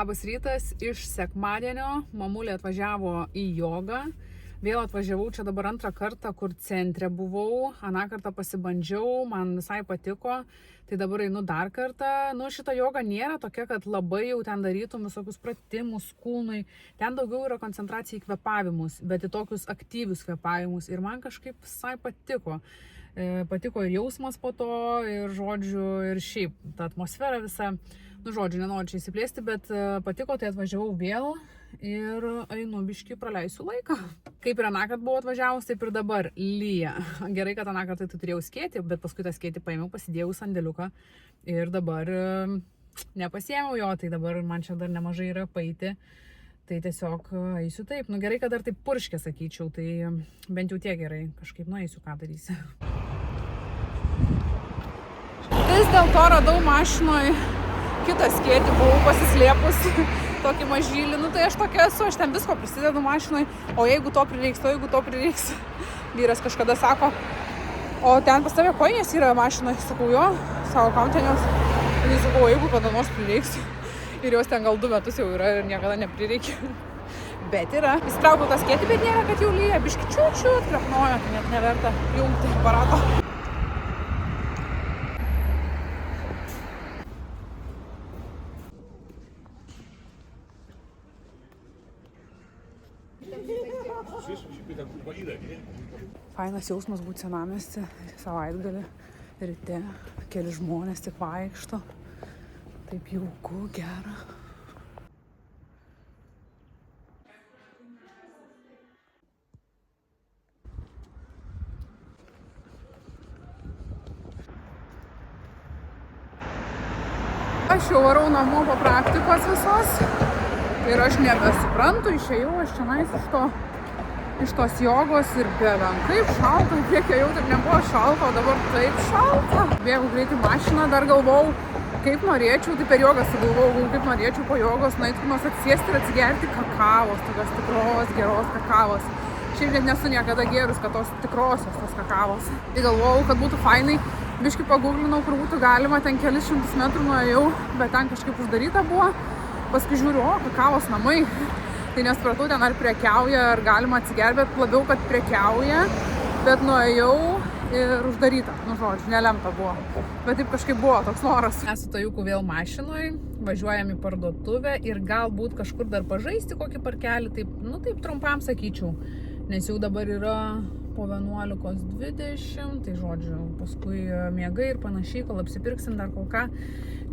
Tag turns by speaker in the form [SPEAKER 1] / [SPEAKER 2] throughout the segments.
[SPEAKER 1] Labas rytas iš sekmadienio. Mamulė atvažiavo į jogą. Vėl atvažiavau čia dabar antrą kartą, kur centre buvau. Aną kartą pasibandžiau, man visai patiko. Tai dabar einu dar kartą. Šita joga nėra tokia, kad labai jau ten darytum visokius pratimus kūnui. Ten daugiau yra koncentracija į kvėpavimus, bet į tokius aktyvius kvėpavimus. Ir man kažkaip visai patiko. Patiko ir jausmas po to, ir žodžiu, ir šiaip ta atmosfera visa. Žodžiu, nenoriu čia įsiplėsti, bet patiko, tai atvažiavau vėl ir einu biškį praleisiu laiką. Kaip ir anąkart buvau atvažiavus, taip ir dabar lyja. Gerai, kad anąkart tai turėjau skėtį, bet paskui tą skėtį paėmiau, pasidėjau sandėliuką ir dabar nepasiėmiau jo, tai dabar man čia dar nemažai yra paeiti. Tai tiesiog eisiu taip. Gerai, kad dar taip purškė, sakyčiau, tai bent jau tiek gerai. Kažkaip nueisiu, ką darysiu. Vis dėlto radau mašinoj kitą skėtį, buvau pasislėpus, tokį mažylį. Tai aš tokia esu, aš ten visko prisidedu mašinoj. O jeigu to prireiks. Vyras kažkada sako, o ten pas tave kojinės yra mašinoj. Sakau, jo, savo kautenios. Ir sakau, jeigu kada nors prireiks. Ir jos ten gal 2 metus jau yra ir niekada neprireikia. Bet yra. Įsitraukiau tą skėtį, bet nėra, kad jau lyja. Biški čiūčiu atkrapnojo, tai net neverta jungti aparato. Fainas jausmas būti senamiesty, savaitgalį, ryte, keli žmonės tik vaikšto. Taip jauku, gera. Aš jau varau namo po praktikos visos ir aš nebesuprantu, išėjau aš čionais iš tos jogos ir beven kaip šalta, kiek jau taip nebuvo šalta, o dabar taip šalta. Bėgau greitai mašiną, dar galvojau, kaip norėčiau, tai per jogą sugalvojau, kaip norėčiau po jogos nueiti nors atsisėsti ir atsigerti kakavos, tokios tikros, geros kakavos. Šiaip net nesu niekada gėrus, kad tos tikrosios tos kakavos. Tai galvojau, kad būtų fainai, biškį paguglinau, kur būtų galima, ten kelis šimtus metrų nuėjau, bet ten kažkaip uždaryta buvo. Paskui žiūriu, o, kakavos namai. Tai nesupratau, ten ar prekiauja, ar galima atsigerbėti, labiau, kad prekiauja, bet nuėjau ir uždaryta, žodžiu, nelemta buvo. Bet taip kažkaip buvo toks noras. Mes su Tajuku vėl mašinoj, važiuojam į parduotuvę ir galbūt kažkur dar pažaisti kokį parkelį, taip trumpam sakyčiau, nes jau dabar yra po 11:20, tai žodžiu, paskui miegai ir panašiai, kol apsipirksim dar kol ką.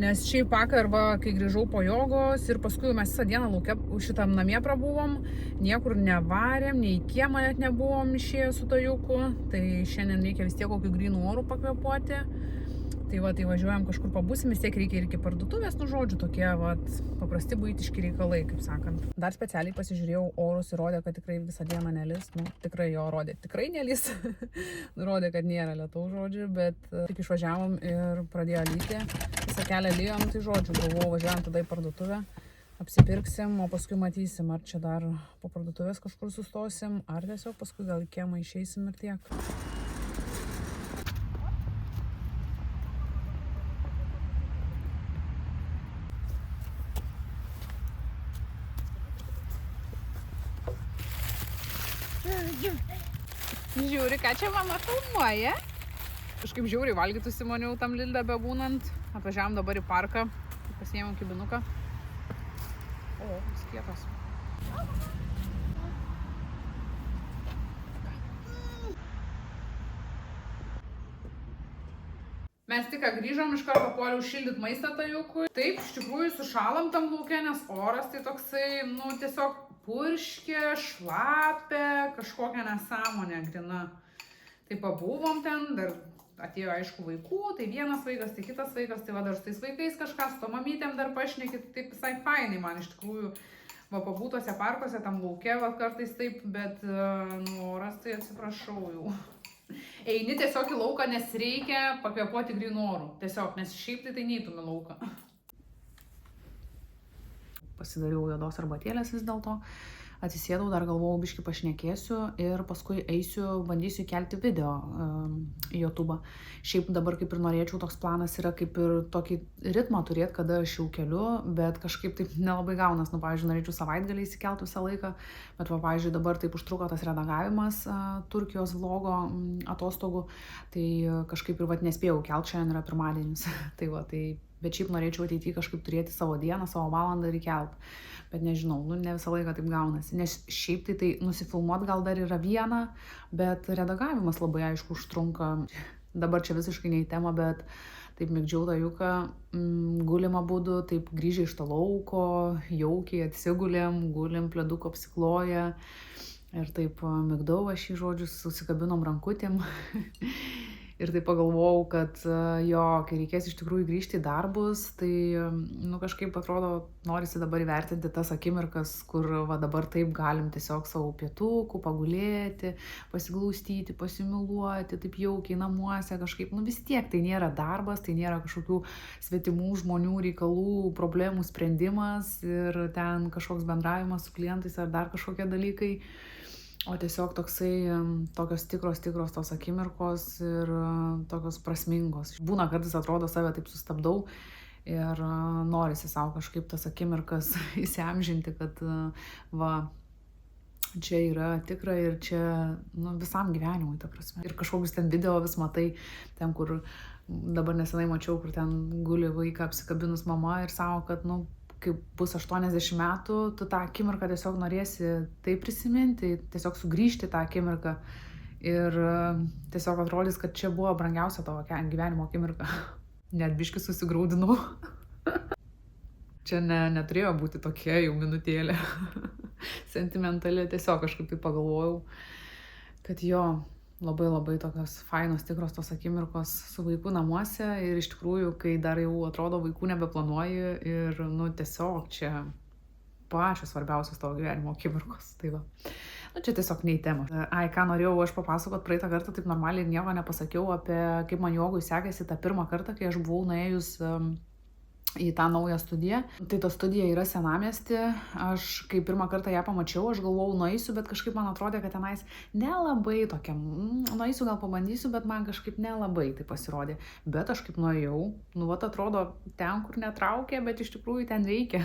[SPEAKER 1] Nes šiaip vakar, kai grįžau po jogos ir paskui mes visą dieną lauke šitam namie prabuvom, niekur nevarėm, nei į kiemą net nebuvom išėję su Tajuku, tai šiandien reikia vis tiek kokiu grynų orų pakvėpuoti. Tai važiuojam kažkur pabūsim, vis tiek reikia ir iki parduotuvės, žodžiu, tokie paprasti buitiški reikalai, kaip sakant. Dar specialiai pasižiūrėjau orus ir rodė, kad tikrai visą dieną nelis, tikrai jo rodė, tikrai nelis, rodė, kad nėra lietaus, žodžiu, bet tik išvažiavom ir pradėjo lyti, visą kelią lyjom, tai žodžiu, galvojau, važiuojam tada į parduotuvę, apsipirksim, o paskui matysim, ar čia dar po parduotuvės kažkur sustosim, ar tiesiog paskui gal į kiemą išeisim ir tiek. Žiūri, ką čia mama filmuoja. Kažkaip žiauriai valgytų Simoniau tam Lidle bebūnant. Atvažiavom dabar į parką, pasiėmiau kibinuką. O, skietas. Mes tik grįžom, iš karto puoliau šildyti maistą Tajukui. Taip, iš tikrųjų sušalam tam lauke, nes oras tai toksai, tiesiog purškė, šlapė, kažkokia nesąmonė grina. Tai pabuvom ten, dar atėjo aišku vaikų, tai vienas vaikas, tai kitas vaikas, tai dar su tais vaikais kažką, su to mamytėm dar pašnekit, taip visai fainai man iš tikrųjų. Pabūtose parkuose, tam lauke kartais taip, bet oras tai atsiprašau jau. Eini tiesiog į lauką, nes reikia pakvėpuoti grynų orų. Tiesiog, nes šiaip tai neitum į lauką. Pasidariau juodos arbatėlės vis dėlto. atsisėdau, dar galvojau, biškį pašnekėsiu ir paskui eisiu, bandysiu kelti video į YouTube. Šiaip dabar kaip ir norėčiau, toks planas yra kaip ir tokį ritmą turėti, kada aš jau keliu, bet kažkaip taip nelabai gaunas. Nu, pavyzdžiui, norėčiau savaitgalį įsikelti visą laiką, bet, pavyzdžiui, dabar taip užtruko tas redagavimas Turkijos vlogo atostogų, tai kažkaip ir nespėjau kelti, šiandien yra pirmadienis. Tai va, tai bet šiaip norėčiau ateityje kažkaip turėti savo dieną, savo valandą ir įkelt. Bet nežinau, ne visą laiką taip gaunasi. Nes šiaip tai nusifilmuot gal dar yra viena, bet redagavimas labai aišku užtrunka. Dabar čia visiškai ne į temą, bet taip mėgdžiau tą juką, gulim abudu, taip grįžę iš to lauko, jaukiai atsigulėm, gulim pleduko apsikloję. Ir taip mėgdau aš į žodžius, susikabinom rankutėm. Ir taip pagalvojau, kad jo, kai reikės iš tikrųjų grįžti į darbus, tai kažkaip atrodo, norisi dabar įvertinti tas akimirkas, kur va dabar taip galim tiesiog savo pietukų pagulėti, pasiglaustyti, pasimiluoti, taip jaukiai namuose kažkaip. Vis tiek tai nėra darbas, tai nėra kažkokių svetimų žmonių reikalų, problemų sprendimas ir ten kažkoks bendravimas su klientais ar dar kažkokie dalykai. O tiesiog tokios tikros tos akimirkos ir tokios prasmingos. Būna kartais atrodo save taip sustabdau ir norisi savo kažkaip tas akimirkas įsiamžinti, kad va, čia yra tikra ir čia visam gyvenimui, ta prasme. Ir kažkokius ten video vis matai, ten kur dabar nesenai mačiau, kur ten guli vaiką apsikabinus mama ir savo, kad kai bus 80 metų, tu tą akimirką tiesiog norėsi tai prisiminti, tiesiog sugrįžti tą akimirką ir tiesiog atrodys, kad čia buvo brangiausia tavo gyvenimo akimirka. Net biškį susigraudinau. Čia neturėjo būti tokia jau minutėlė sentimentali, tiesiog kažkaip tai pagalvojau, kad jo, labai tokios fainos, tikros tos akimirkos su vaiku namuose ir iš tikrųjų, kai dar jau atrodo vaikų nebeplanuoji ir tiesiog čia pačios svarbiausios tavo gyvenimo akimirkos. Tai va. Čia tiesiog ne į temą. Ką norėjau aš papasakot praeitą kartą, taip normaliai nieko nepasakiau apie kaip man jogui sekėsi tą pirmą kartą, kai aš buvau nuėjus į tą naują studiją. Tai ta studija yra Senamiesty. Aš kai pirmą kartą ją pamačiau, aš galvojau nueisiu, bet kažkaip man atrodė, kad tenais nelabai tokia, nueisiu gal pabandysiu, bet man kažkaip nelabai tai pasirodė. Bet aš kaip nuėjau, atrodo ten, kur netraukė, bet iš tikrųjų ten veikia.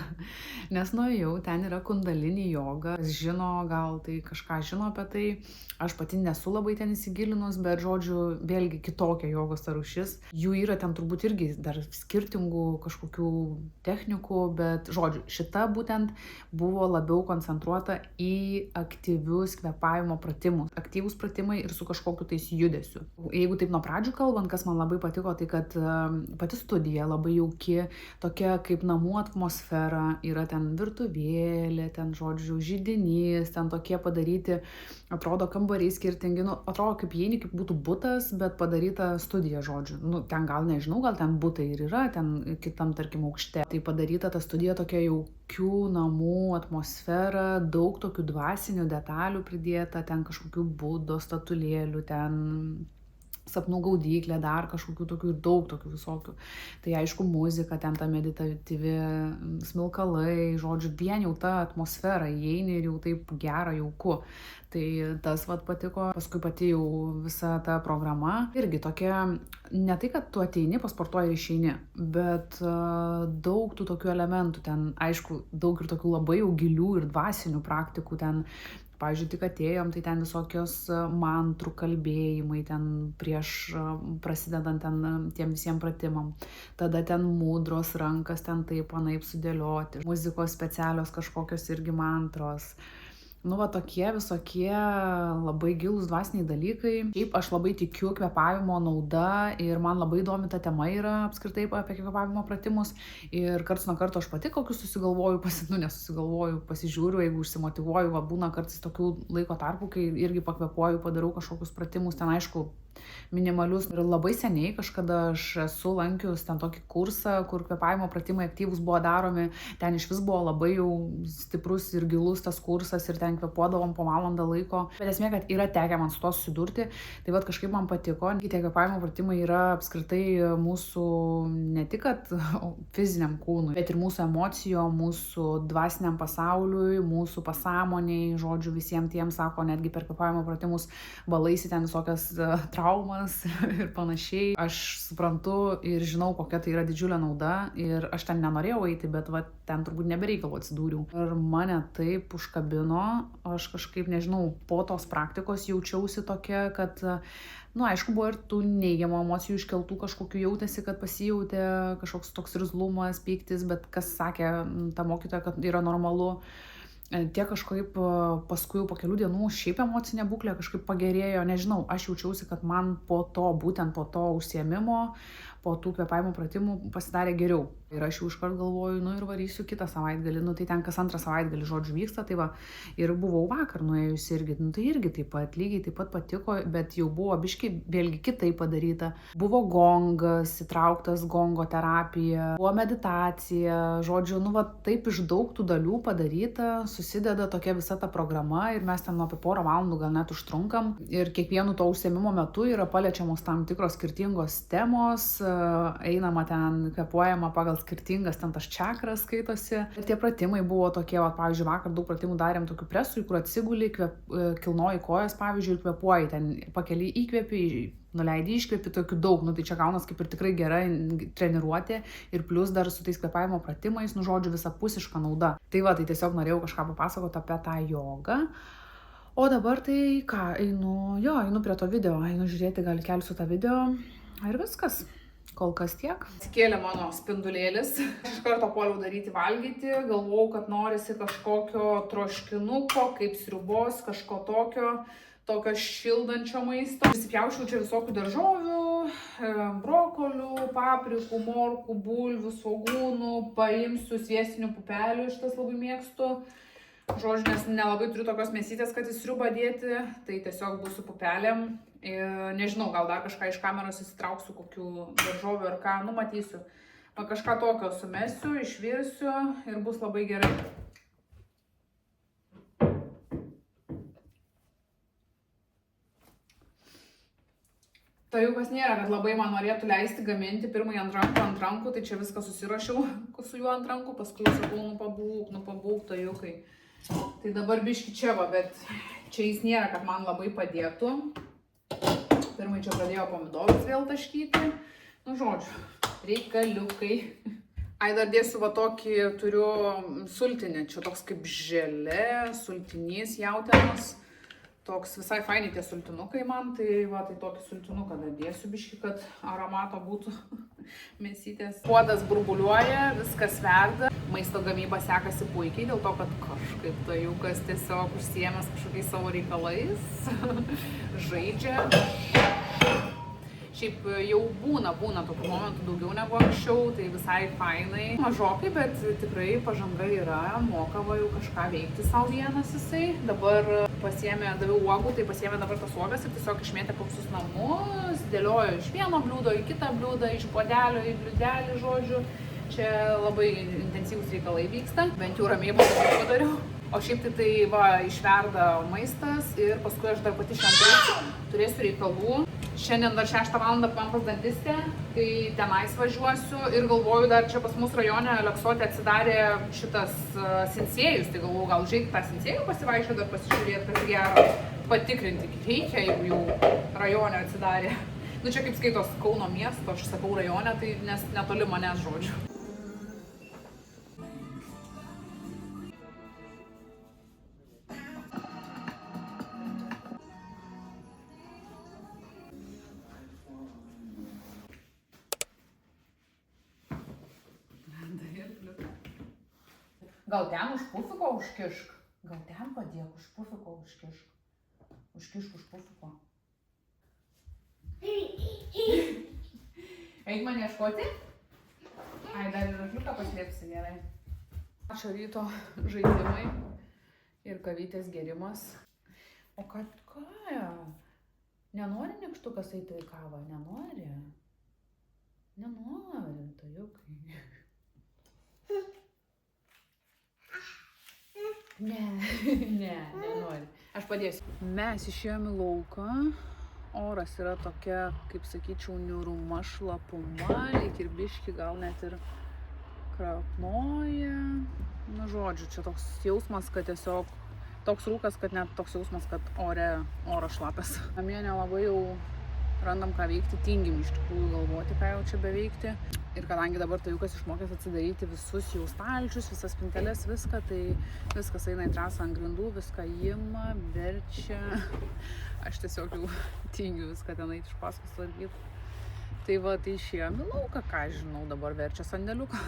[SPEAKER 1] Nes nuėjau, ten yra kundalini joga, žino, gal tai kažką žino apie tai. Aš pati nesu labai ten įsigilinus, bet žodžiu, vėlgi kitokia jogos rūšis. Jų yra ten turbūt irgi dar skirtingų kažkokių technikų, bet žodžiu, šita būtent buvo labiau koncentruota į aktyvius kvėpavimo pratimus. Aktyvūs pratimai ir su kažkokiu tais judesiu. Jeigu taip nuo pradžių kalbant, kas man labai patiko, tai kad pati studija labai jauki, tokia kaip namų atmosfera, yra ten virtuvėlė, ten žodžiu židinys, ten tokie padaryti, atrodo kambariai skirtingi, atrodo kaip įeini, kaip būtų butas, bet padaryta studija žodžiu. Ten gal nežinau, gal ten butai ir yra, ten kitam tarkim aukšte. Tai padaryta ta studija tokia jaukių namų atmosfera, daug tokių dvasinių detalių pridėta, ten kažkokių budos statulėlių, ten sapnų gaudyklė, dar kažkokių tokių ir daug tokių visokių. Tai aišku muzika, ten ta meditatyvi, smilkalai, žodžiu, vien jau ta atmosfera, įeini ir jau taip gera, jauku. Tai tas patiko, paskui pati jau visa ta programa. Irgi tokia, ne tai, kad tu ateini, pasportuoji ir išeini, bet daug tų tokių elementų, ten aišku, daug ir tokių labai jau gilių ir dvasinių praktikų, ten pavyzdžiui, tik atėjom, tai ten visokios mantrų kalbėjimai, ten prieš prasidedant ten tiem visiems pratimam. Tada ten mudros, rankas ten taip anaip sudėlioti, muzikos specialios kažkokios irgi mantros. Tokie visokie labai gilūs dvasiniai dalykai. Šiaip aš labai tikiu kvėpavimo nauda ir man labai įdomi ta tema yra apskritai apie kvėpavimo pratimus. Ir karts nuo karto aš pati kokius susigalvoju, nesusigalvoju, pasižiūriu, jeigu užsimotyvuoju, būna kartais tokių laiko tarpų, kai irgi pakvėpuoju, padarau kažkokius pratimus. Ten aišku, minimalius. Ir labai seniai kažkada aš esu lankius ten tokį kursą, kur kvėpavimo pratimai aktyvūs buvo daromi. Ten iš vis buvo labai jau stiprus ir gilus tas kursas ir ten kvėpuodavom po valandą laiko. Bet esmė, kad yra tekę man su to susidurti. Tai vat kažkaip man patiko. Tie kvėpavimo pratimai yra apskritai mūsų ne tik fiziniam kūnui, bet ir mūsų emocijom, mūsų dvasiniam pasauliui, mūsų pasąmoniai, žodžiu, visiems tiems, sako, netgi per kvėpavimo pratimus valaisi ten visokias traumas ir panašiai. Aš suprantu ir žinau, kokia tai yra didžiulė nauda ir aš ten nenorėjau eiti, bet va, ten turbūt nebereikalo atsidūriau. Ir mane taip užkabino, aš kažkaip, nežinau, po tos praktikos jaučiausi tokia, kad aišku, buvo ir tų neigiamų emocijų iškeltų kažkokių, jautėsi, kad pasijautė kažkoks toks irzlumas, pyktis, bet kas sakė ta mokytoja, kad yra normalu. Tie kažkaip paskui po kelių dienų šiaip emocinė būklė kažkaip pagerėjo, nežinau, aš jaučiausi, kad man būtent po to užsiėmimo, po tų kvėpavimo pratimų pasidarė geriau. Ir aš jau iškart galvoju, ir varysiu kitą savaitgalį, tai ten kas antrą savaitgalį, žodžiu, vyksta, tai va, ir buvau vakar nuėjusi irgi, tai irgi taip pat, lygiai taip pat patiko, bet jau buvo biškai vėlgi kitaip padaryta. Buvo gongas, įtrauktas gongo terapija, buvo meditacija, žodžiu, taip iš daug tų dalių padaryta, susideda tokia visa ta programa ir mes ten apie porą valandų gal net užtrunkam ir kiekvienu to užsiėmimo metu yra paliečiamos tam tikros skirtingos temos, einama ten, kvėpuojama pagal skirtingas ten tas čakras skaitosi. Ir tie pratimai buvo tokie, pavyzdžiui, vakar daug pratimų darėm tokių presų, kur atsiguli, kilnoji kojas, pavyzdžiui, ir kvėpuoji, ten pakeli įkvėpi, nuleidi iškvėpi, tokių daug, tai čia gaunas kaip ir tikrai gera treniruotė ir plus dar su tais kvėpavimo pratimais, žodžiu, visapusiška nauda. Tai va, tai tiesiog norėjau kažką papasakoti apie tą jogą. O dabar tai ką, einu prie to video, einu žiūrėti, gal kelsiu tą video ir viskas. Kol kas tiek. Atsikėlė mano spindulėlis. Aš iš karto puoliau daryti valgyti. Galvojau, kad norisi kažkokio troškinuko, kaip sriubos, kažko tokio šildančio maisto. Prisipjaučiau čia visokių daržovių, brokolių, paprikų, morkų, bulvių, svogūnų. Paimsiu sviestinių pupelių, šitas labai mėgstu. Žodžiu, nes nelabai turiu tokios mėsytės, kad į sriubą dėti, tai tiesiog bus su pupelėm. Nežinau, gal dar kažką iš kameros įsitrauksiu, kokių daržovių ar ką, matysiu. Kažką tokio sumesiu, išvirsiu ir bus labai gerai. Tajukas nėra, kad labai man norėtų leisti gaminti pirmąjį ant rankų, tai čia viską susirašiau su juo ant rankų, paskui sakau, pabūk, tajukai. Tai dabar biški čia va, bet čia jis nėra, kad man labai padėtų. Pirmai čia pradėjo pomidorus vėl taškyti. Žodžiu, reikaliukai. Dar dėsiu va tokį, turiu sultinį, čia toks kaip želė, sultinys jautienos. Toks visai fainiai tie sultinukai man, tai va, tai tokį sultinuką dėsiu biški, kad aromato būtų mėsytės. Puodas burbuliuoja, viskas verda. Maisto gamyba sekasi puikiai, dėl to, kad kažkaip tajukas tiesiog užsiėmęs kažkokiais savo reikalais, žaidžia. Šiaip jau būna tokių momentų daugiau negu anksčiau, tai visai fainai. Mažokai, bet tikrai pažanga yra, moka va jau kažką veikti savo vienas jisai. Dabar daviau uogų, tai pasiėmė dabar tas uogas ir tiesiog išmėtė po visus namus, dėliojo iš vieno bliūdo į kitą bliūdą, iš puodelio į bliūdelį, žodžiu. Čia labai intensyvūs reikalai vyksta, bent jau ramiai padariau. O šiaip tai va, išverda maistas ir paskui aš dar pati šiandien turėsiu reikalų. Šiandien dar 6 valandą man pas dantistę, tai tenais važiuosiu ir galvoju, dar čia pas mus rajone Aleksote atsidarė šitas Sensėjus, tai galvoju, gal žiūrėti tą Sensėjų pasivaikščioti, dar pasižiūrėti, kas gero, patikrinti reikia, jeigu jau rajone atsidarė. Čia kaip skaitos Kauno miesto, aš sakau rajone, tai nes netoli manęs, žodžiu. Gal ten už pufiko užkišk? Gal ten padėk už pufiko užkišk? Užkišk už pufiko. Eik man ieškoti? Dar ir akliuką paslėpsi gerai. Šio ryto žaidimai ir kavytės gerimas. O ką? Nenori nykštukas eiti į kavą? Nenori? Nenori, tajukai. Nenori. Aš padėsiu. Mes išėjome į lauką. Oras yra tokia, kaip sakyčiau, niūruma, šlapuma, lyg ir biški gal net ir krapnoja. Na, žodžiu, čia toks jausmas, kad tiesiog toks rūkas, kad net toks jausmas, kad oras šlapias. Namie nelabai jau randam ką veikti, tingim iš tikrųjų galvoti, ką jau čia beveikti. Ir kadangi dabar tajukas išmokęs atsidaryti visus jau stalčius, visas spinteles, viską, tai viskas eina į trasą ant grindų, viską ima, verčia. Aš tiesiog jau tingiu viską ten eiti iš paskos tvarkyti. Tai va, tai išėjom į lauką, ką žinau, dabar verčia sandėliuką.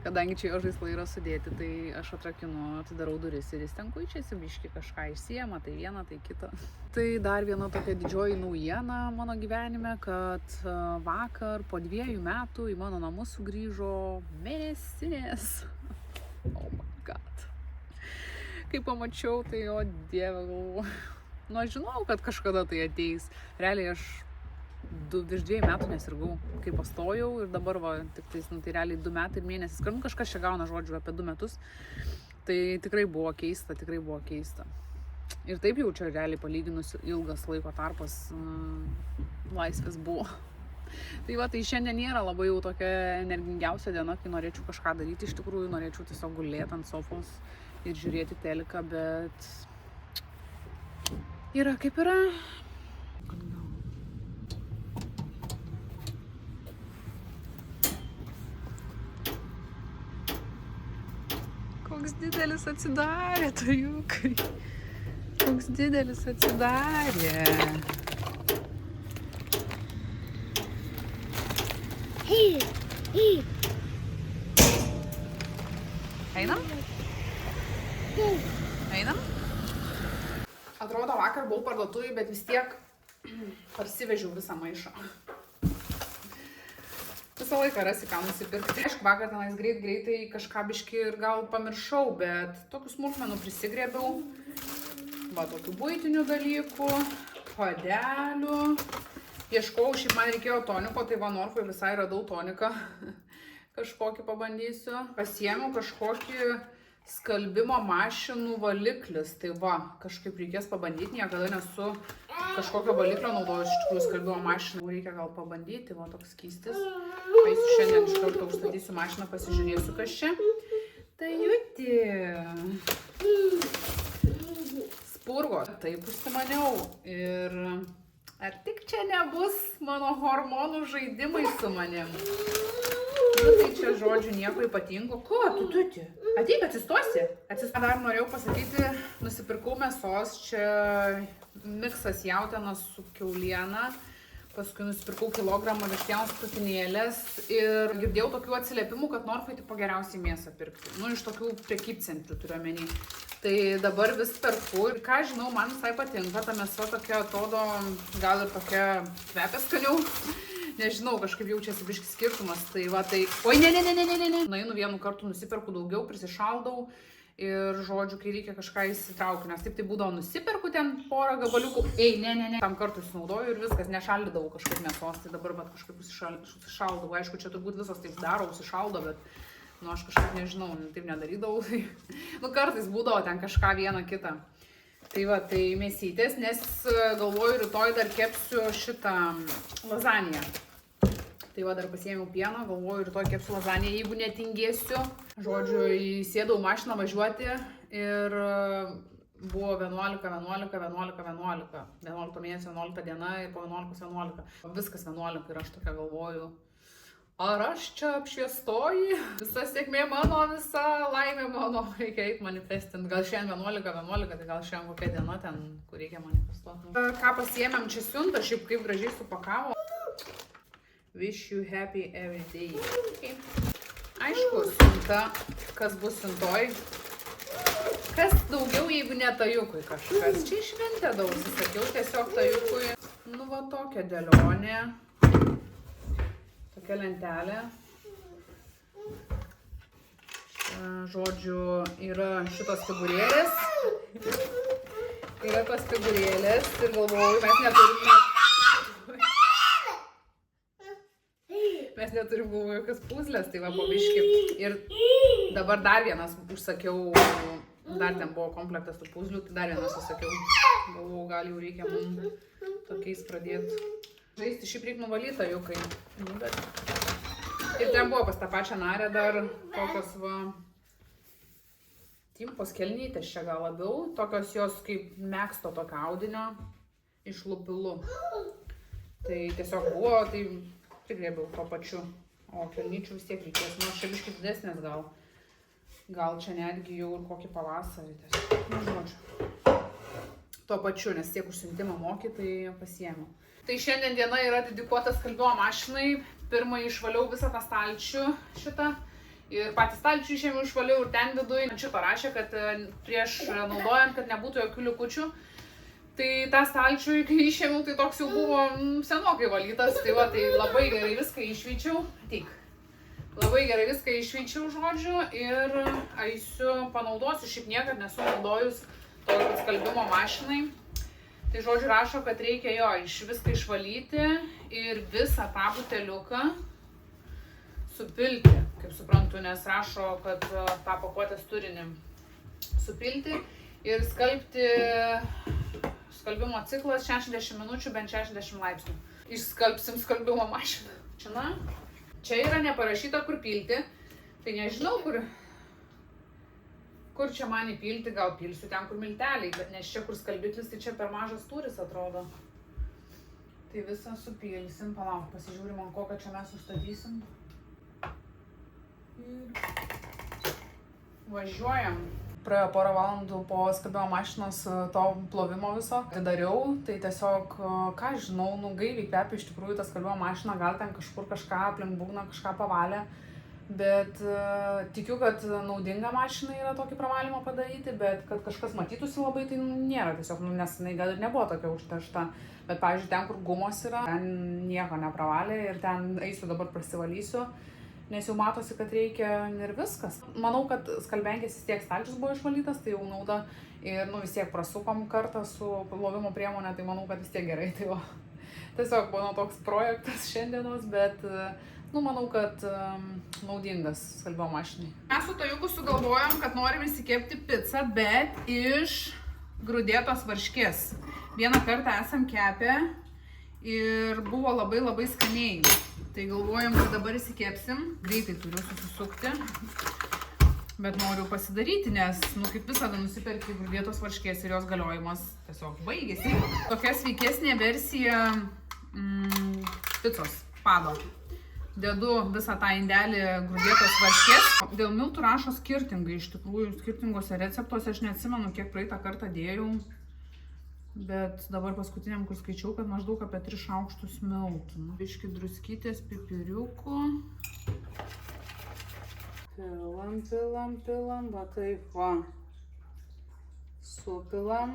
[SPEAKER 1] Kadangi čia jo žaislai yra sudėti, tai aš atrakinu, atidarau duris ir jis ten kuičiasi, biški kažką išsiema, tai vieną, tai kitą. Tai dar viena tokia didžioji naujiena mano gyvenime, kad vakar po 2 metų į mano namus sugrįžo mėnesinės. Oh my god. Kai pamačiau, tai o dieve, galvoju. Nu, aš žinau, kad kažkada tai ateis. Realiai aš virš 2 metų nesirgau, kai pastojau ir dabar va, tik tais, nu, tai realiai 2 metai ir mėnesis. Kartu kažkas čia gauna žodžių apie 2 metus. Tai tikrai buvo keista, Ir taip jau čia realiai palyginus ilgas laiko tarpas laisvės buvo. Tai va, tai šiandien nėra labai jau tokia energingiausia diena, kai norėčiau kažką daryti. Iš tikrųjų, norėčiau tiesiog gulėti ant sofos ir žiūrėti teliką, bet yra kaip yra. Koks didelis atsidarė, tajukai. Koks didelis atsidarė. Einam? Einam? Atrodo, vakar buvau parduotuvėj, bet vis tiek parsivežiau visą maišą. Visą laiką rasi ką nusipirkti. Aišku, vakar tenais greitai kažką biški ir gal pamiršau, bet tokių smulkmenų prisigrėbiau. Va, tokių buitinių dalykų, padelių. Ieškau, šiaip man reikėjo toniko, tai va, Norfoj visai radau toniką. Kažkokį pabandysiu. Pasiėmiau kažkokį skalbimo mašinų valiklis. Tai va, kažkaip reikės pabandyti, niekada nesu kažkokio valiklio naudoju, iš tikrųjų skalbimo mašiną. Reikia gal pabandyti, va, toks skystis. Eisiu šiandien iš karto užstatysiu mašiną, pasižiūrėsiu, kas čia. Tai Juti. Spurgo. Taip užsimaniau. Ir ar tik čia nebus mano hormonų žaidimai su manim? Nu, tai čia žodžiu nieko ypatingo. Ko, Tuti? Ateik, atsistosi. Dar norėjau pasakyti, nusipirkau mėsos, čia miksas jautienos su kiauliena. Paskui nusipirkau kilogramą vištienos krūtinėlės ir girdėjau tokių atsiliepimų, kad Norfoj tipo geriausiai mėsą pirkti. Nu, iš tokių prekybcentrių turiu omeny. Tai dabar vis perku ir ką žinau, man visai patinka, ta mėsa tokia atrodo, gal ir tokia kvepia skaniau. Nežinau, kažkaip jaučiasi biški skirtumas, tai va, tai... Oi, ne. Nainu vienu kartu nusipirku daugiau, prisišaldau ir, žodžiu, kai reikia kažką įsitraukiu, nes taip tai būdavo, nusipirku ten porą gabaliukų, ei, ne, tam kartu įsinaudoju ir viskas, nešaldydavau kažkaip mėsos, tai dabar bet kažkaip užsišaldavau, aišku, čia turbūt visos taip daro, užsišaldo, bet, nu, aš kažkaip nežinau, taip nedarydavau, tai, nu, kartais būdavo ten kažką vieną kitą. Tai va, tai mėsytės, nes galvoju, rytoj dar kepsiu šitą lazaniją. Tai va, dar pasiėmiau pieną, galvoju, rytoj kepsiu lazaniją, jeigu netingėsiu. Žodžiu, įsėdau mašiną važiuoti ir buvo 11 mėnesio 11 diena ir po 11. Viskas 11 ir aš tokia galvoju, ar aš čia apšviestoji, visa sėkmė mano, visa laimė mano, reikia eiti manifestinti. Gal šiandien 11, tai gal šiandien kokia diena ten, kur reikia manifestuoti. Ką pasiėmėm čia siuntą, šiaip kaip gražiai supakavo. Wish you happy every day. Okay. Aišku, siunta, kas bus siuntoj. Kas daugiau, jeigu ne tajukui kažkas. Čia šventė daug, sakiau, tiesiog tajukui. Nu va, tokia dėlionė. Tokia lentelė. Čia, žodžiu, yra šitos figūrėlės. yra tos figūrėlės ir galvoju, mes neturim galvoju jokios puzlės, tai va paviški. Ir dabar dar vienas užsakiau, dar ten buvo komplektas tų puzlių, tai dar vienas užsakiau. Galvoju, gal jau reikia mums tokiais pradėti žaisti. Šiaip reikia nuvalyta jukai. Ir ten buvo pas tą pačią narę dar tokios va timpos kelnytės čia gal labiau. Tokios jos kaip megsto tokio audinio iš lupilų. Tai tiesiog buvo, tai prigrėbiau to pačiu. O kelnyčių vis tiek reikės. Nu, čia biškai didesnės gal. Gal čia netgi jau ir kokį pavasarį. Nu, žodžiu. Tuo pačiu, nes tiek užsiuntimą mokį, tai pasiėmiau. Tai šiandien diena yra dedikuota skalbimo mašinai. Pirmai išvaliau visą tą stalčių šitą. Ir patį stalčių išėmiau, išvaliau ir ten viduj. Čia parašė, kad prieš naudojant, kad nebūtų jokių likučių. Tai tą stalčių, kai išėmiau, tai toks jau buvo senokai valytas. Tai va, tai labai gerai viską išvyčiau. Tik. Labai gerai viską išvyčiau, žodžiu. Ir eisiu, panaudosiu. Šiaip niekad nesu naudojus to skalbimo mašinai. Tai žodžiu rašo, kad reikia jo viską išvalyti ir visą tą buteliuką supilti, kaip suprantu, nes rašo, kad tą pakuotės turinį supilti ir skalbti. Skalbimo ciklas 60 minučių, bent 60 laipsnių. Išskalbsim skalbimo mašiną. Čia yra neparašyta, kur pilti. Tai nežinau, kur čia man įpilti, gal pilsiu ten, kur milteliai, bet nes čia, kur skalbiklis, tai čia per mažas tūris atrodo. Tai visą supilsim. Palauk, pasižiūrim, ant kokią čia mes sustatysim. Ir važiuojam. Praėjo porą valandų po skalbimo mašinos to plovimo viso. Tai dariau, tai tiesiog, ką žinau, gaiviai kvepia iš tikrųjų tą skalbimo mašiną, gal ten kažkur kažką aplink būgną, kažką pavalė. Bet tikiu, kad naudinga mašina yra tokį pravalymą padaryti, bet kad kažkas matytųsi labai, tai nėra tiesiog, nes jinai gal ir nebuvo tokia užteršta. Bet, pavyzdžiui, ten, kur gumos yra, ten nieko nepravalė ir ten eisiu dabar prasivalysiu. Nes jau matosi, kad reikia ir viskas. Manau, kad skalbenkės vis tiek stalčius buvo išvalytas, tai jau nauda. Ir vis tiek prasukom kartą su plovimo priemonė, tai manau, kad vis tiek gerai. Tai va. Tiesiog buvo toks projektas šiandienos, bet manau, kad naudingas skalbimo mašinai. Mes su Tajuku sugalvojom, kad norim įsikepti pizzą, bet iš grūdėtos varškės. Vieną kartą esam kepę ir buvo labai labai skaniai. Tai galvojam, kad dabar įsikepsim. Greitai turiu susisukti. Bet noriu pasidaryti, nes, kaip visada nusiperki grūdėtos varškės ir jos galiojimas tiesiog baigėsi. Tokia sveikesnė versija picos pado. Dedu visą tą indelį grūdėtos varškės. Dėl miltų rašo skirtingai, iš tikrųjų, skirtingose receptuose. Aš neatsimenu, kiek praeitą kartą dėjau. Bet dabar paskutiniam, kur skaičiau, kad maždaug apie 3 šaukštus miltų. Biški druskytės, pipiriukų. Pilam, va taip va. Supilam.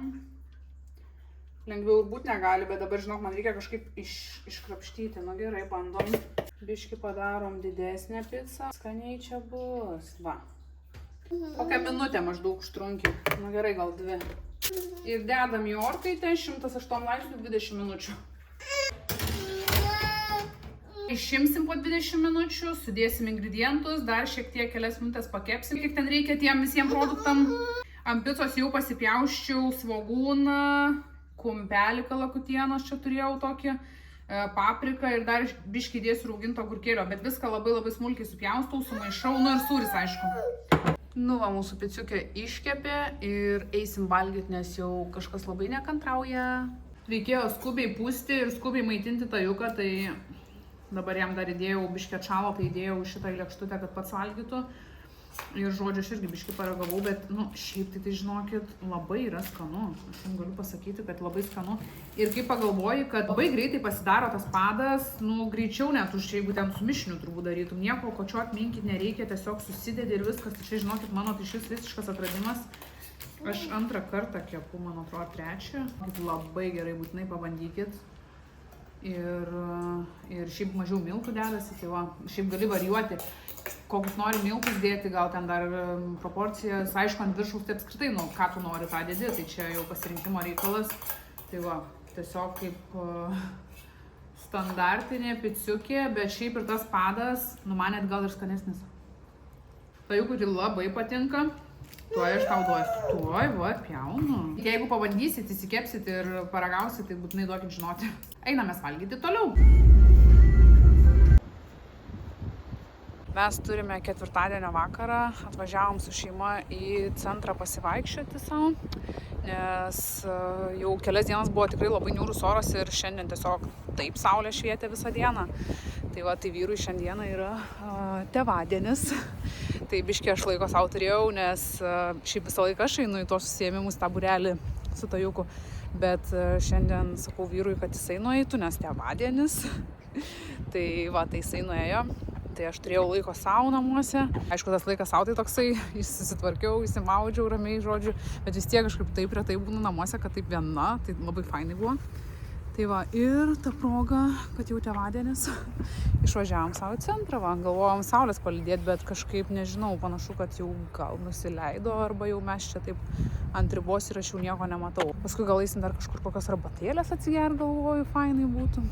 [SPEAKER 1] Lengviau ir būt negali, bet dabar, žinok, man reikia kažkaip iškrapštyti. Gerai, bandom. Biški padarom didesnę pizzą. Skaniai čia bus. Va. Kokią minutę maždaug užtrunki. Gerai, gal 2. Ir dedam į orkaitę 108 laipsnių 20 minučių. Išimsim po 20 minučių, sudėsim ingredientus, dar šiek tiek kelias minutės pakepsim. Kiek ten reikia tiem visiems produktam. Ant picos jau pasipjausčiau svogūną, kumpelį kalakutienos, čia turėjau tokį, papriką ir dar biškį dėsiu rauginto agurkėlio, bet viską labai labai smulkiai supjaustau, sumaišau, ir sūris, aišku. Va, mūsų piciukė iškepė ir eisim valgyti, nes jau kažkas labai nekantrauja. Reikėjo skubiai pūsti ir skubiai maitinti Tajuką, tai dabar jam dar įdėjau biškį atšalo, tai įdėjau šitą į lėkštutę, kad pats valgytų. Ir žodžiu, aš irgi biškį paragavau, bet šiaip tai žinokit, labai yra skanu. Aš jums galiu pasakyti, kad labai skanu. Ir kai pagalvoji, kad labai greitai pasidaro tas padas, greičiau net už jeigu ten su mišiniu turbūt darytum. Nieko kočiot minkyti nereikia, tiesiog susidedi ir viskas. Tai čia, žinokit, mano tai šis visiškas atradimas. Aš antrą kartą kepu, man atrodo, 3. Labai gerai, būtinai pabandykit. Ir šiaip mažiau miltų dedasi, tai va, šiaip gali varijuoti. kokius nori miltus dėti, gal ten dar proporcijas, aišku, ant viršaus tai apskritai, nu, ką tu nori tą dėti, tai čia jau pasirinkimo reikalas. Tai va, tiesiog kaip standartinė piciukė, bet šiaip ir tas padas, nu, man net gal ir skanesnis. Tajukui tai labai patinka, tuoj aš tau duosiu, tuoj, va, pjaunu. Jeigu pabandysit, įsikepsit ir paragausit, tai būtinai duokit žinoti. Einame valgyti toliau. Mes turime ketvirtadienio vakarą, atvažiavom su šeima į centrą pasivaikščioti savo, nes jau kelias dienas buvo tikrai labai niūrus oras ir šiandien tiesiog taip saulė švietė visą dieną. Tai va, tai vyrui šiandieną yra tėvadienis, tai biškį aš laiko savo turėjau, nes šiaip visą laiką aš einu į tos susiėmimus tą būrelį su Tajuku, bet šiandien sakau vyrui, kad jisai nueitų, nes tėvadienis, tai va, tai jisai nuėjo. Tai aš turėjau laiko savo namuose. Aišku, tas laikas savo tai toksai, susitvarkiau, įsimaudžiau ramiai, žodžiu, bet vis tiek kažkaip taip retai būnu namuose, kad taip viena, tai labai fainai buvo. Tai va, ir ta proga, kad jau tėvadienis, išvažiavom savo centrą, va, galvojom saulės palydėti, bet kažkaip, nežinau, panašu, kad jau gal nusileido, arba jau mes čia taip ant ribos ir aš jau nieko nematau. Paskui gal eisim dar kažkur kokios arbatėlės atsigert, galvoju, fainai būtų.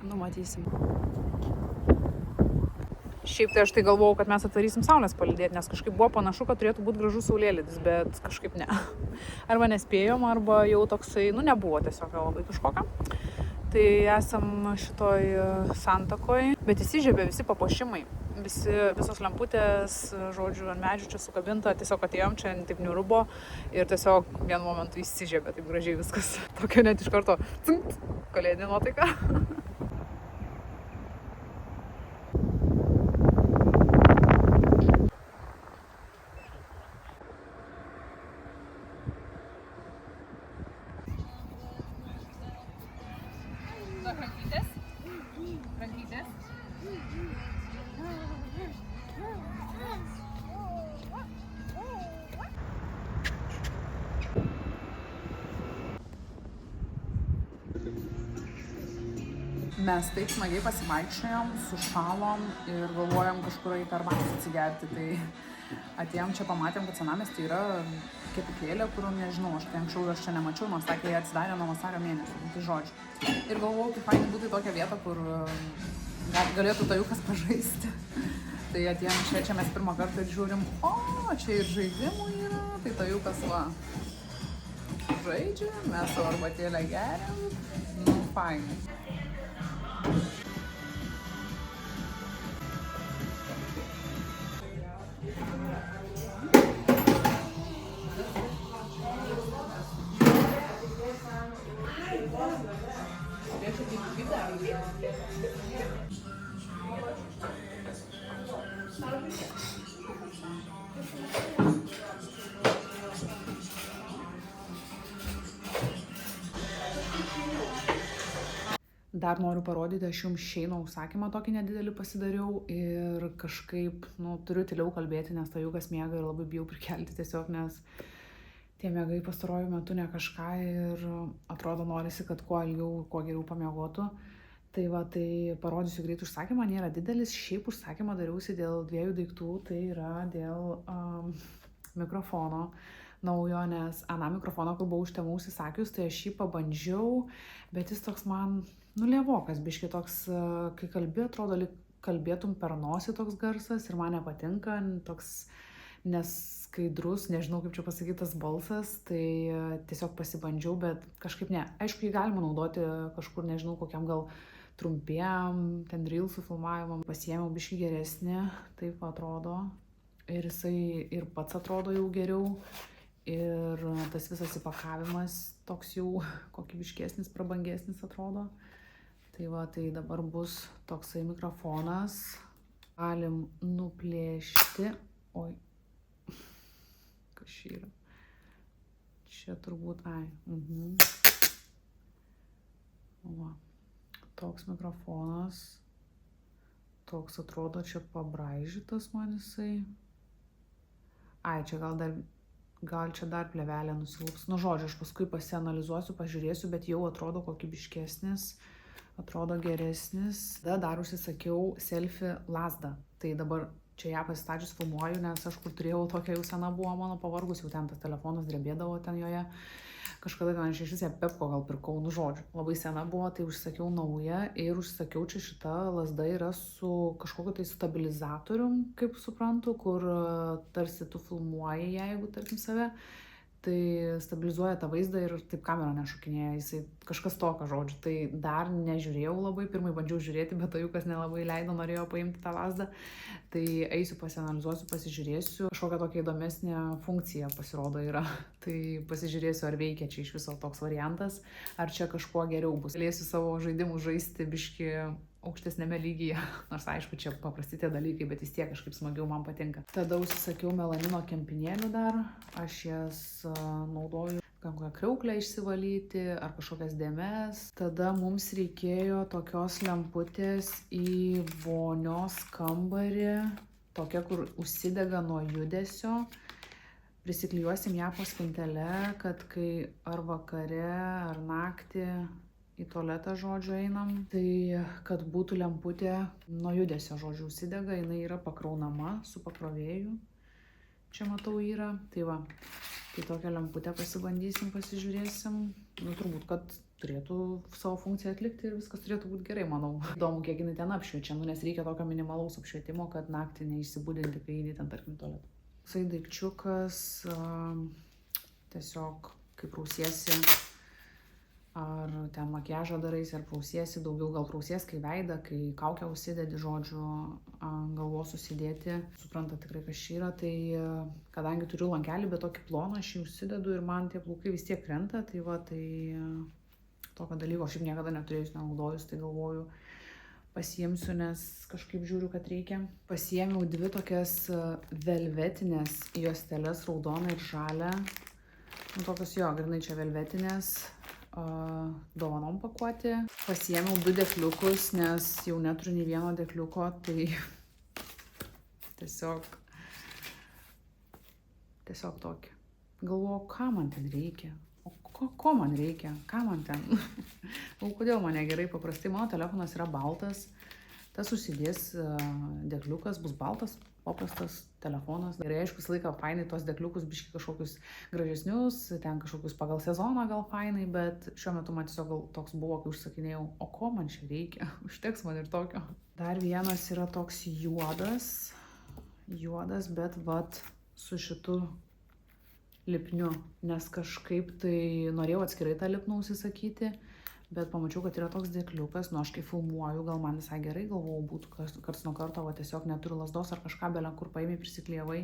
[SPEAKER 1] Nu, matysim. Šiaip tai aš tai galvojau, kad mes atvarysim saulės palydėti, nes kažkaip buvo panašu, kad turėtų būti gražus saulėlydis, bet kažkaip ne. Arba nespėjom, arba jau toksai, nu nebuvo tiesiog labai kažkokia. Tai esam šitoj santakoj, bet įsižiebė visi papuošimai, visos lemputės, žodžiu, ant medžių čia sukabinta, tiesiog atėjom čia, taip niurubo ir tiesiog vienu momentu įsižiebė, taip gražiai viskas. Tokia net iš karto, kalėdinė nuotaika. Mes taip smagiai pasivaikščiojom, sušalom ir galvojom kažkur eiti arbatos atsigerti. Tai atėjom čia, pamatėm, kad senamiesty yra kepyklėlė, kur, nežinau, aš tai anksčiau aš čia nemačiau, nors sakė, jie atsidarė nuo vasario mėnesio, tai žodžiu. Ir galvojau, kaip fainai būtų tokia vieta, kur galėtų Tajukas pažaisti. Tai atėjom čia mes pirmą kartą ir žiūrim, o, čia ir žaidimų yra, tai Tajukas va žaidžia, mes savo arbatėlę geriam, nu, fainai. Dar noriu parodyti, aš jums šeino užsakymą tokį nedidelį pasidariau ir kažkaip, nu, turiu tyliau kalbėti, nes Tajukas miega ir labai bijau prikelti tiesiog, nes tie miegai pastaruoju metu ne kažką ir atrodo norisi, kad kuo ilgiau, kuo geriau pamiegotų. Tai va, tai parodysiu greit užsakymą, nėra didelis, šiaip užsakymą dariausi dėl dviejų daiktų, tai yra dėl mikrofono naujo, nes aną mikrofoną, kur buvau užtemau užsisakius, tai aš jį pabandžiau, bet jis toks man, nu, lievokas, biški toks, kai kalbi, atrodo, lyg kalbėtum per nosį toks garsas ir man nepatinka, toks neskaidrus, nežinau kaip čia pasakyti tas balsas, tai tiesiog pasibandžiau, bet kažkaip ne. Aišku, jį galima naudoti kažkur, nežinau, kokiam gal trumpiem, ten reelsų filmavimam, pasiėmiau biški geresnį, taip atrodo, ir jisai ir pats atrodo jau geriau. Ir tas visas įpakavimas toks jau kokybiškesnis, prabangesnis atrodo. Tai va, tai dabar bus toksai mikrofonas. Galim nuplėšti. Oi. Kas čia yra? Čia turbūt, Va. Toks mikrofonas. Toks atrodo čia pabraižytas man jisai. Čia gal čia dar plėvelė nusilps. Nu, žodžiu, aš paskui pasianalizuosiu, pažiūrėsiu, bet jau atrodo kokybiškesnis. atrodo geresnis. Tada dar užsisakiau selfie lazdą. Tai dabar čia ją pasistačius filmuoju, nes aš kur turėjau tokia jau sena buvo mano pavargus, jau ten tas telefonas drebėdavo ten joje. Kažkada ten aš iš Pepko gal pirkau, nu žodžiu, labai sena buvo, tai užsakiau naują ir užsakiau čia šita lazda yra su kažkokiu tai stabilizatorium, kaip suprantu, kur tarsi tu filmuoji, jeigu tarkim save, tai stabilizuoja tą vaizdą ir taip kamera nešokinėja, jisai kažkas tokio žodžiu. Tai dar nežiūrėjau labai, pirmai bandžiau žiūrėti, bet tajukas nelabai leido, norėjo paimti tą lazdą. Tai eisiu pasianalizuosiu, pasižiūrėsiu. Kažkokia tokia įdomesnė funkcija pasirodo yra. Tai pasižiūrėsiu, ar veikia čia iš viso toks variantas, ar čia kažkuo geriau bus. Galėsiu savo žaidimų žaisti biški aukštesnėme lygyje, nors aišku, čia paprasti tie dalykai, bet vis tiek kažkaip smagiau man patinka. Tada užsisakiau melanino kempinėlių dar, aš jas naudoju kokią kriauklę išsivalyti ar kažkokias dėmes. Tada mums reikėjo tokios lemputės į vonios kambarį, tokia, kur užsidega nuo judesio. Prisiklijuosim ją po spintelę, kad kai ar vakare, ar naktį į tualetą, žodžiu, einam, tai kad būtų lemputė nuo judesio, žodžiu, užsidega, jinai yra pakraunama su pakrovėju. Čia matau yra, tai va, tai tokią lemputę pasibandysim, pasižiūrėsim. Nu, turbūt, kad turėtų savo funkciją atlikti ir viskas turėtų būti gerai, manau. Įdomu, kiek jinai ten apšviečia, nu, nes reikia tokio minimalaus apšvietimo, kad naktį neišsibudinti, kai eini ten, tarkim, tualetą. Visai daikčiukas, tiesiog, kaip prausiesi, ar ten makiažą daraisi, ar prausiesi, daugiau gal prausies, kai veidą, kai kaukę užsidedi, žodžiu, galvos susidėti. Supranta tikrai, kas čia yra, tai kadangi turiu lankelį, bet tokį ploną aš jį užsidedu ir man tie plaukai vis tiek krenta, tai va, tai tokio dalyko aš šiaip niekada neturėjus, nenaudojus, tai galvoju, pasiimsiu, nes kažkaip žiūriu, kad reikia. Pasiėmiau dvi tokias velvetinės juosteles, raudoną ir žalią. Nu, tokios jo, grinai čia velvetinės. Dovanom pakuoti. Pasiėmiau 2 dėkliukus, nes jau neturiu nei vieno dėkliuko, tai tiesiog tokį. Galvoju, ką man ten reikia? O ko man reikia? Ką man ten? O kodėl man negerai? Paprastai mano telefonas yra baltas, tas užsidės dėkliukas, bus baltas, paprastas telefonas. Ir aišku, visą laiką fainai tos dėkliukus, biški kažkokius gražesnius, ten kažkokius pagal sezoną gal fainai, bet šiuo metu man tiesiog gal toks buvo, kai užsakinėjau, o ko man čia reikia, užteks man ir tokio. Dar vienas yra toks juodas, bet vat su šitu lipniu, nes kažkaip tai norėjau atskirai tą lipnų užsisakyti, bet pamačiau, kad yra toks dėkliukas, nu aš kai filmuoju, gal man visai gerai, galvojau, būtų karts nuo karto, va tiesiog neturiu lazdos ar kažką belę, kur paėmė prisiklijavai,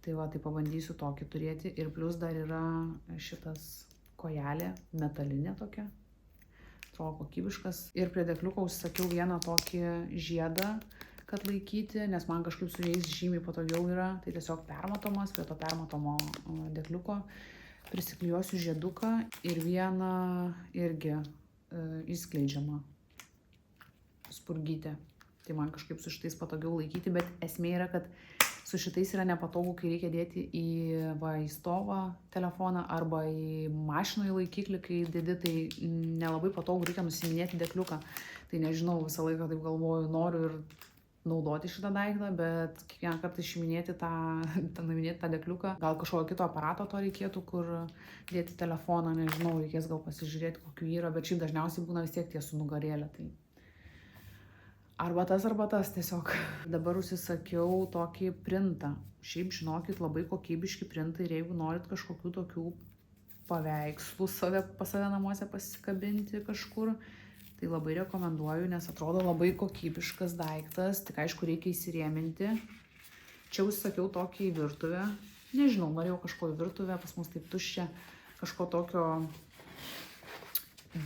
[SPEAKER 1] tai va, tai pabandysiu tokį turėti. Ir plus dar yra šitas kojelė, metalinė tokia, atrodo kokybiškas. Ir prie dėkliuko užsakiau vieną tokį žiedą, kad laikyti, nes man kažkaip su jais žymiai patogiau yra, tai tiesiog permatomas, prie to permatomo dėkliuko prisiklijuosiu žieduką ir vieną irgi išskleidžiamą spurgytę. Tai man kažkaip su šitais patogiau laikyti, bet esmė yra, kad su šitais yra nepatogu, kai reikia dėti į stovą telefoną arba į mašinų į laikiklį, kai dėdi, tai nelabai patogu, reikia nusiminėti dėkliuką. Tai nežinau, visą laiką taip galvoju, noriu ir naudoti šitą daiktą, bet kiekvieną kartą išiminėti tą dėkliuką. Gal kažkokio kito aparato to reikėtų, kur dėti telefoną, nežinau, reikės gal pasižiūrėti, kokių yra, bet šiaip dažniausiai būna vis tiek tie su nugarėlė. Tai arba tas tiesiog. Dabar užsisakiau tokį printą. Šiaip žinokit, labai kokybiški printai ir jeigu norit kažkokių tokių paveikslų pas save namuose pasikabinti kažkur, tai labai rekomenduoju, nes atrodo labai kokybiškas daiktas, tik aišku reikia įsirėminti. Čia užsakiau tokį į virtuvę. Nežinau, norėjau kažko į virtuvę, pas mus taip tuščia, kažko tokio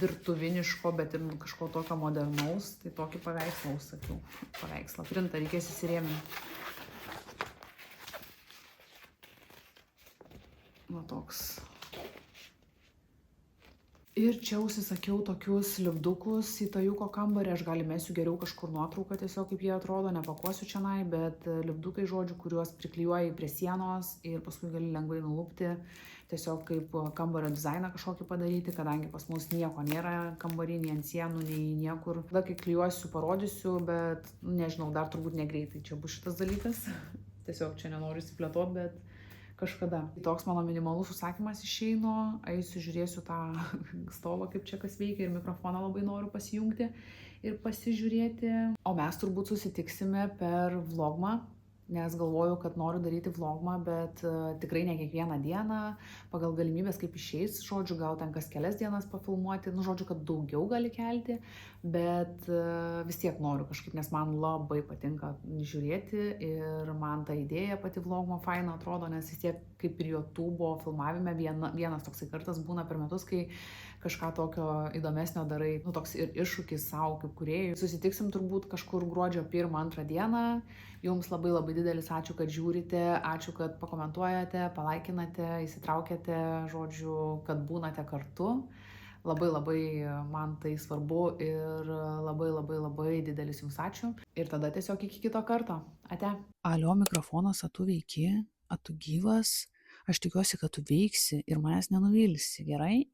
[SPEAKER 1] virtuviniško, bet ir kažko tokio modernaus. Tai tokį paveikslą užsakiau. Paveikslą, printą reikės įsirėminti. Va toks. Ir čia užsisakiau tokius lipdukus į tajuko kambarį, aš gal įmesiu geriau kažkur nuotrauką tiesiog kaip jie atrodo, nepakuosiu čianai, bet lipdukai žodžiu, kuriuos priklijuoji prie sienos ir paskui gali lengvai nulupti.
[SPEAKER 2] tiesiog kaip kambario dizainą kažkokį padaryti, kadangi pas mus nieko nėra kambarį, nei ant sienų, nei niekur. Tada, kai klijuosiu, parodysiu, bet nežinau, dar turbūt negreitai čia bus šitas dalykas. Tiesiog čia nenoriu įsiplėtoti, bet kažkada. Toks mano minimalus užsakymas išeino, eisiu žiūrėsiu tą stovą, kaip čia kas veikia ir mikrofoną labai noriu pasijungti ir pasižiūrėti. O mes turbūt susitiksime per vlogmą, nes galvoju, kad noriu daryti vlogmą, bet tikrai ne kiekvieną dieną, pagal galimybės kaip išeis, žodžiu, gal ten kas kelias dienas pafilmuoti, žodžiu, kad daugiau gali kelti, bet vis tiek noriu kažkaip, nes man labai patinka žiūrėti ir man ta idėja pati vlogmo faina atrodo, nes vis tiek kaip ir YouTube'o filmavime vienas toksai kartas būna per metus, kai kažką tokio įdomesnio darai, toks ir iššūkis savo kaip kūrėjui. Susitiksim turbūt kažkur gruodžio 1-2 dieną. Jums labai labai didelis ačiū, kad žiūrite, ačiū, kad pakomentuojate, palaikinate, įsitraukiate, žodžiu, kad būnate kartu. Labai labai man tai svarbu ir labai labai labai didelis jums ačiū. Ir tada tiesiog iki kito karto. Ate. Alio, mikrofonas, tu veiki, tu gyvas. Aš tikiuosi, kad tu veiksi ir manęs nenuvilsi, gerai?